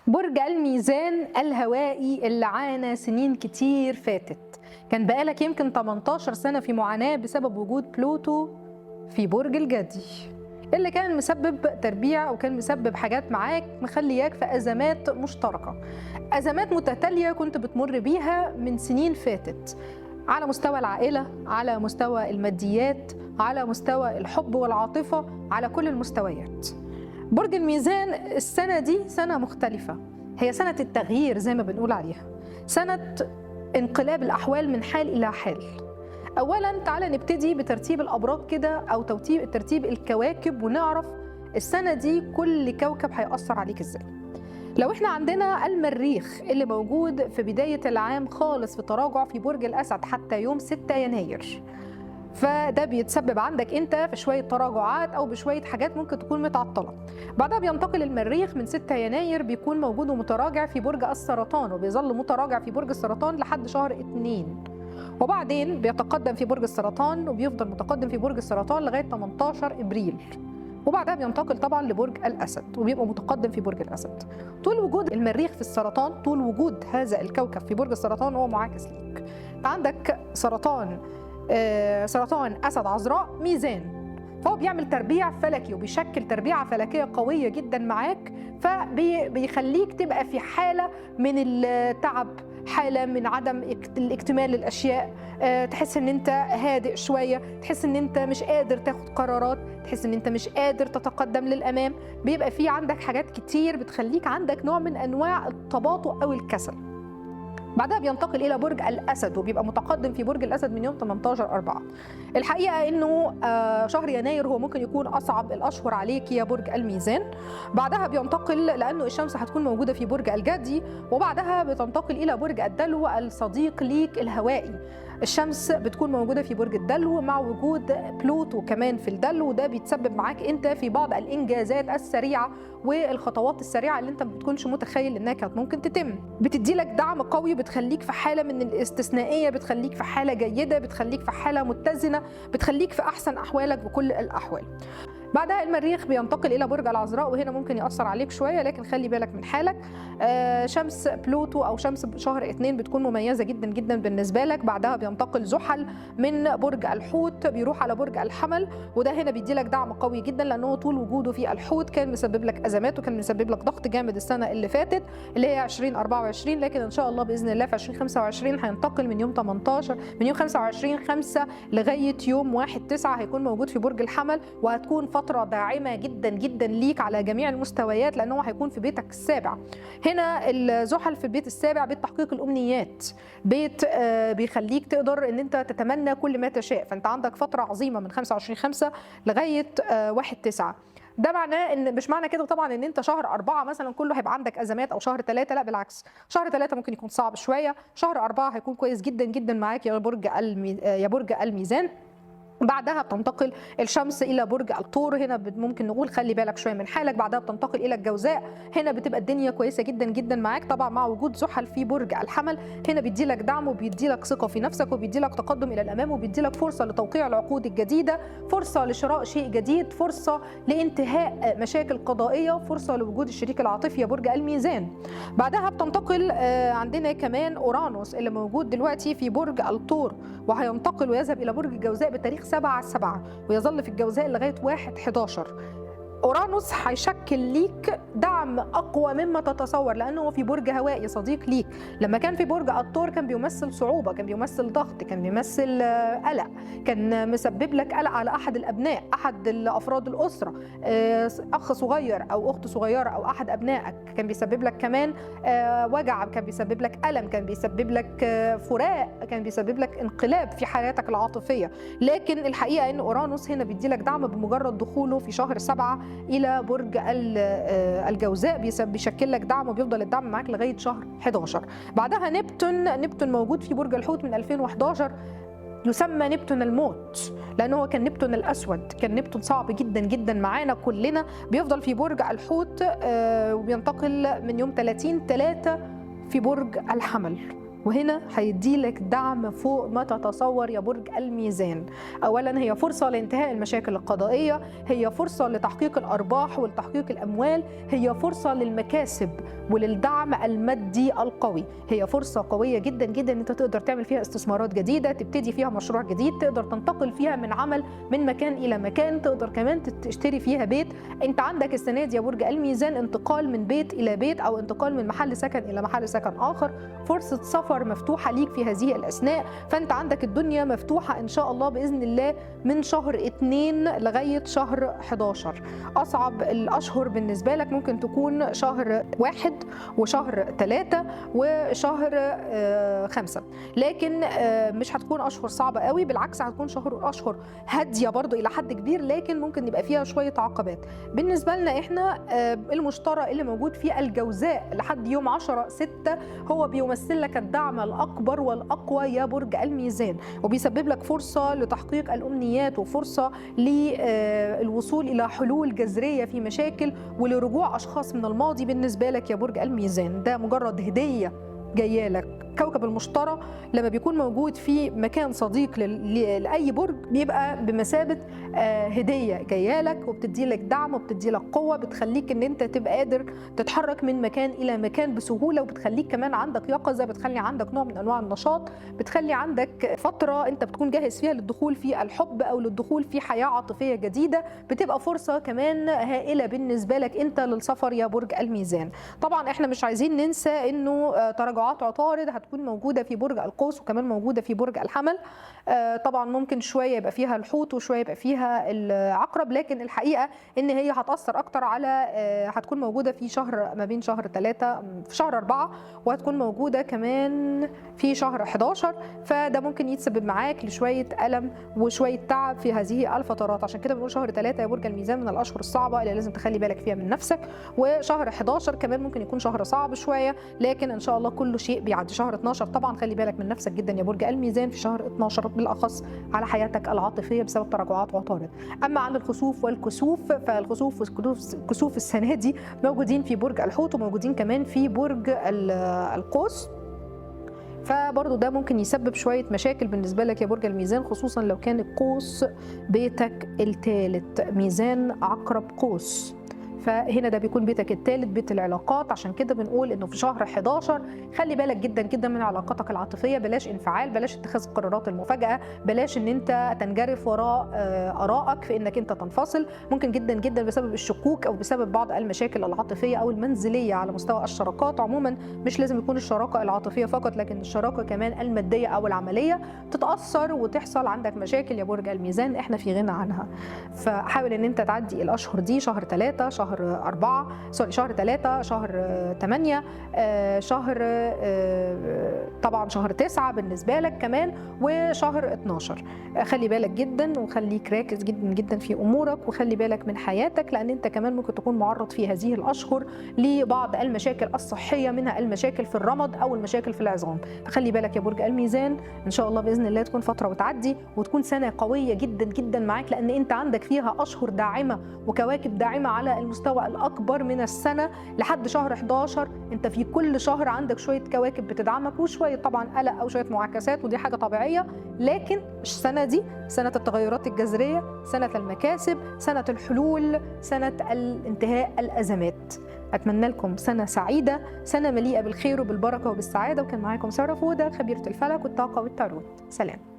برج الميزان الهوائي اللي عانى سنين كتير فاتت، كان بقالك يمكن 18 سنة في معاناة بسبب وجود بلوتو في برج الجدي اللي كان مسبب تربيع وكان مسبب حاجات معاك مخلياك في أزمات مشتركة، أزمات متتالية كنت بتمر بيها من سنين فاتت على مستوى العائلة، على مستوى الماديات، على مستوى الحب والعاطفة، على كل المستويات. برج الميزان السنة دي سنة مختلفة، هي سنة التغيير زي ما بنقول عليها، سنة انقلاب الأحوال من حال إلى حال. أولا تعالى نبتدي بترتيب الأبراج كده أو ترتيب الكواكب ونعرف السنة دي كل كوكب هيأثر عليك إزاي. لو احنا عندنا المريخ اللي موجود في بداية العام خالص في تراجع في برج الأسد حتى يوم 6 يناير، فده بيتسبب عندك انت في شويه تراجعات او بشويه حاجات ممكن تكون متعطله. بعدها بينتقل المريخ من 6 يناير بيكون موجود ومتراجع في برج السرطان، وبيظل متراجع في برج السرطان لحد شهر 2، وبعدين بيتقدم في برج السرطان وبيفضل متقدم في برج السرطان لغايه 18 ابريل، وبعدها بينتقل طبعا لبرج الاسد وبيبقى متقدم في برج الاسد. طول وجود المريخ في السرطان، طول وجود هذا الكوكب في برج السرطان هو معاكس ليك. عندك سرطان أسد عذراء ميزان، فهو بيعمل تربيع فلكي وبيشكل تربيعة فلكية قوية جدا معاك، فبيخليك تبقى في حالة من التعب، حالة من عدم الاكتمال للأشياء، تحس ان انت هادئ شوية، تحس ان انت مش قادر تاخد قرارات، تحس ان انت مش قادر تتقدم للأمام، بيبقى في عندك حاجات كتير بتخليك عندك نوع من أنواع التباطؤ أو الكسل. بعدها بينتقل إلى برج الأسد وبيبقى متقدم في برج الأسد من يوم 18/4. الحقيقة إنه شهر يناير هو ممكن يكون أصعب الأشهر عليك يا برج الميزان. بعدها بينتقل لأنه الشمس هتكون موجودة في برج الجدي، وبعدها بتنتقل إلى برج الدلو الصديق ليك الهوائي. الشمس بتكون موجودة في برج الدلو مع وجود بلوتو كمان في الدلو، وده بيتسبب معاك انت في بعض الانجازات السريعة والخطوات السريعة اللي انت ما بتكونش متخيل انها كانت ممكن تتم. بتدي لك دعم قوي، بتخليك في حالة من الاستثنائية، بتخليك في حالة جيدة، بتخليك في حالة متزنة، بتخليك في احسن احوالك بكل الاحوال. بعدها المريخ بينتقل إلى برج العذراء وهنا ممكن يأثر عليك شوية، لكن خلي بالك من حالك. شمس بلوتو أو شمس شهر 2 بتكون مميزة جدا جدا بالنسبة لك. بعدها بينتقل زحل من برج الحوت بيروح على برج الحمل، وده هنا بيدي لك دعم قوي جدا لأنه طول وجوده في الحوت كان مسبب لك أزمات وكان مسبب لك ضغط جامد السنة اللي فاتت اللي هي 2024، لكن إن شاء الله بإذن الله في 2025 هينتقل من يوم 25/5 لغاية يوم 1/9 هيكون موجود في برج الحمل، وهتكون فترة داعمة جدا جدا ليك على جميع المستويات لأنه هيكون في بيتك السابع. هنا الزحل في البيت السابع بيت تحقيق الأمنيات، بيت بيخليك تقدر ان انت تتمنى كل ما تشاء، فانت عندك فترة عظيمة من 25/5 لغاية 1/9. ده معناه ان مش معنى كده طبعا ان انت شهر 4 مثلا كله هيبقى عندك ازمات او شهر 3، لا بالعكس، شهر 3 ممكن يكون صعب شوية، شهر 4 هيكون كويس جدا جدا معاك يا برج الميزان. بعدها بتنتقل الشمس الى برج الثور، هنا ممكن نقول خلي بالك شويه من حالك. بعدها بتنتقل الى الجوزاء، هنا بتبقى الدنيا كويسه جدا جدا معاك طبعا مع وجود زحل في برج الحمل، هنا بيدي لك دعم وبيدي لك ثقه في نفسك وبيدي لك تقدم الى الامام وبيدي لك فرصه لتوقيع العقود الجديده، فرصه لشراء شيء جديد، فرصه لانتهاء مشاكل قضائيه، فرصه لوجود الشريك العاطفي يا برج الميزان. بعدها بتنتقل عندنا كمان اورانوس اللي موجود دلوقتي في برج الثور، وهينتقل ويذهب الى برج الجوزاء بتاريخ 7/7 ويظل في الجوزاء لغاية 1/11. أورانوس هيشكل ليك دعم أقوى مما تتصور لأنه هو في برج هوائي صديق ليك. لما كان في برج الثور كان بيمثل صعوبة، كان بيمثل ضغط، كان بيمثل قلق، كان مسبب لك قلق على أحد الأبناء، أحد أفراد الأسرة، أخ صغير أو أخت صغيرة أو أحد أبنائك، كان بيسبب لك كمان وجع، كان بيسبب لك ألم، كان بيسبب لك فراق، كان بيسبب لك انقلاب في حياتك العاطفية. لكن الحقيقة أن أورانوس هنا بيدي لك دعم بمجرد دخوله في شهر 7 إلى برج الجوزاء، بيشكل لك دعم وبيفضل الدعم معاك لغاية شهر 11. بعدها نبتون موجود في برج الحوت من 2011، يسمى نبتون الموت لأنه هو كان نبتون الأسود، كان نبتون صعب جدا جدا معانا كلنا. بيفضل في برج الحوت وبينتقل من يوم 30/3 في برج الحمل، وهنا هيديلك دعم فوق ما تتصور يا برج الميزان. أولا هي فرصة لانتهاء المشاكل القضائية، هي فرصة لتحقيق الأرباح ولتحقيق الأموال، هي فرصة للمكاسب وللدعم المادي القوي، هي فرصة قوية جدا جدا ان انت تقدر تعمل فيها استثمارات جديدة، تبتدي فيها مشروع جديد، تقدر تنتقل فيها من عمل من مكان إلى مكان، تقدر كمان تشتري فيها بيت. انت عندك السنة دي يا برج الميزان انتقال من بيت إلى بيت أو انتقال من محل سكن إلى محل سكن آخر، فرصة سفر مفتوحة ليك في هذه الأثناء. فأنت عندك الدنيا مفتوحة إن شاء الله بإذن الله من شهر 2 لغاية شهر 11. أصعب الأشهر بالنسبة لك ممكن تكون شهر 1 وشهر 3 وشهر 5، لكن مش هتكون أشهر صعبة قوي، بالعكس هتكون أشهر هادية برضو إلى حد كبير، لكن ممكن يبقى فيها شوية عقبات. بالنسبة لنا إحنا المشتري اللي موجود في الجوزاء لحد يوم 10/6 هو بيمثل لك الدعم الأكبر والأقوى يا برج الميزان، وبيسبب لك فرصة لتحقيق الأمنيات وفرصة للوصول إلى حلول جذرية في مشاكل ولرجوع أشخاص من الماضي بالنسبة لك يا برج الميزان. ده مجرد هدية جايه لك. كوكب المشتري لما بيكون موجود في مكان صديق لاي برج بيبقى بمثابه هديه جايه لك، وبتدي لك دعم وبتدي لك قوه، بتخليك ان انت تبقى قادر تتحرك من مكان الى مكان بسهوله، وبتخليك كمان عندك يقظه، بتخلي عندك نوع من انواع النشاط، بتخلي عندك فتره انت بتكون جاهز فيها للدخول في الحب او للدخول في حياه عاطفيه جديده، بتبقى فرصه كمان هائله بالنسبه لك انت للسفر يا برج الميزان. طبعا احنا مش عايزين ننسى انه تراجعات عطارد هتكون موجوده في برج القوس وكمان موجوده في برج الحمل. طبعا ممكن شويه يبقى فيها الحوت وشويه يبقى فيها العقرب، لكن الحقيقه ان هي هتاثر اكتر على هتكون موجوده في شهر ما بين شهر 3 في شهر 4 وهتكون موجوده كمان في شهر 11، فده ممكن يتسبب معاك لشويه الم وشويه تعب في هذه الفترات. عشان كده بنقول شهر 3 يا برج الميزان من الاشهر الصعبه اللي لازم تخلي بالك فيها من نفسك، وشهر 11 كمان ممكن يكون شهر صعب شويه، لكن ان شاء الله كل شيء بيعدي. شهر 12 طبعا خلي بالك من نفسك جدا يا برج الميزان في شهر 12 بالاخص على حياتك العاطفيه بسبب تراجعات عطارد. اما عن الخسوف والكسوف، فالخسوف والكسوف السنه دي موجودين في برج الحوت وموجودين كمان في برج القوس، فبرضه ده ممكن يسبب شوية مشاكل بالنسبة لك يا برج الميزان، خصوصا لو كان القوس بيتك الثالث، ميزان عقرب قوس، فهنا ده بيكون بيتك الثالث، بيت العلاقات. عشان كده بنقول انه في شهر 11 خلي بالك جدا جدا من علاقاتك العاطفيه، بلاش انفعال، بلاش اتخاذ القرارات المفاجئه، بلاش ان انت تنجرف وراء ارائك في انك انت تنفصل. ممكن جدا جدا بسبب الشكوك او بسبب بعض المشاكل العاطفيه او المنزليه على مستوى الشراكات عموما، مش لازم يكون الشراكه العاطفيه فقط، لكن الشراكه كمان الماديه او العمليه تتاثر وتحصل عندك مشاكل يا برج الميزان احنا في غنى عنها. فحاول ان انت تعدي الاشهر دي، شهر 3 شهر 4 شهر 3 شهر 8 شهر طبعا شهر 9 بالنسبه لك كمان وشهر 12. خلي بالك جدا وخليك راكز جدا جدا في امورك وخلي بالك من حياتك، لان انت كمان ممكن تكون معرض في هذه الاشهر لبعض المشاكل الصحيه، منها المشاكل في الرمد او المشاكل في العظام. فخلي بالك يا برج الميزان، ان شاء الله باذن الله تكون فتره وتعدي وتكون سنه قويه جدا جدا معاك، لان انت عندك فيها اشهر داعمه وكواكب داعمه على المستوى الأكبر من السنة لحد شهر 11. أنت في كل شهر عندك شوية كواكب بتدعمك وشوية طبعا قلق أو شوية معاكسات، ودي حاجة طبيعية، لكن السنة دي سنة التغيرات الجذرية، سنة المكاسب، سنة الحلول، سنة الانتهاء الأزمات. أتمنى لكم سنة سعيدة، سنة مليئة بالخير وبالبركة وبالسعادة، وكان معاكم سارة فودة خبيرة الفلك والطاقة والتاروت. سلام.